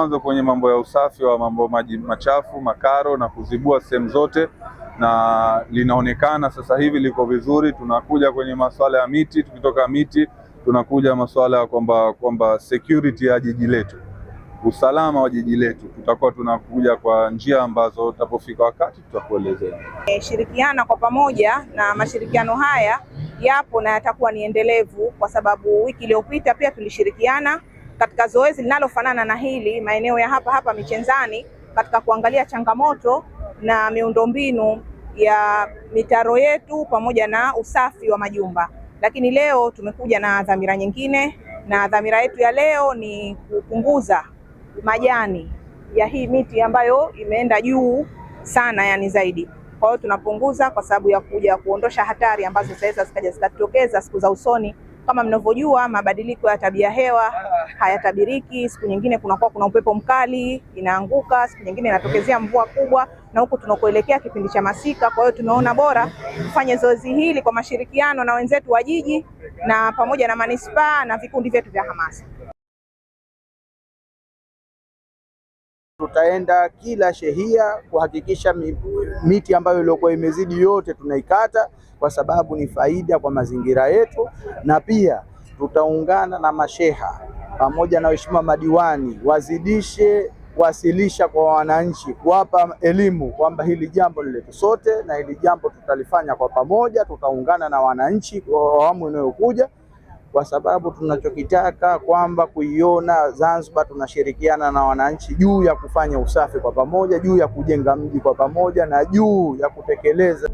mwanzo kwenye mambo ya usafi wa mambo maji machafu, makaro na kuzibua sehemu zote, na linaonekana sasa hivi liko vizuri. Tunakuja kwenye masuala ya miti, tukitoka miti tunakuja masuala ya kwamba security ya jiji letu, usalama wa jiji letu, tutakuwa tunakuja kwa njia ambazo tutapofika wakati tutakuelezea. Shirikiana kwa pamoja, na mashirikiano haya yapo na yatakuwa ni endelevu, kwa sababu wiki iliyopita pia tulishirikiana katika zoezi linalofanana na hili maeneo ya hapa Michenzani, katika kuangalia changamoto na miundombinu ya mitaro yetu pamoja na usafi wa majumba. Lakini leo tumekuja na dhamira nyingine, na dhamira yetu ya leo ni kupunguza majani ya hii miti ambayo imeenda juu sana, yani zaidi. Kwa hiyo tunapunguza kwa sababu ya kuja kuondosha hatari ambazo zinaweza zikatokeza siku za usoni. Kama mnavyojua, mabadiliko ya tabia hewa hayatabiriki. Siku nyingine kunakuwa kuna upepo mkali inaanguka, siku nyingine inatokezea mvua kubwa, na huku tunakoelekea kipindi cha masika. Kwa hiyo tumeona bora tufanye zoezi hili kwa mashirikiano na wenzetu wa jiji na pamoja na manispaa na vikundi vyetu vya hamasa. Tutaenda kila shehia kuhakikisha miti ambayo ilikuwa imezidi yote tunaikata, kwa sababu ni faida kwa mazingira yetu, na pia tutaungana na masheha pamoja na waheshimiwa madiwani wazidishe kuwasilisha kwa wananchi, kuwapa elimu kwamba hili jambo ni letu sote na hili jambo tutalifanya kwa pamoja. Tutaungana na wananchi kwa awamu inayokuja, kwa sababu tunachokitaka kwamba kuiona Zanzibar tunashirikiana na wananchi juu ya kufanya usafi kwa pamoja, juu ya kujenga mji kwa pamoja, na juu ya kutekeleza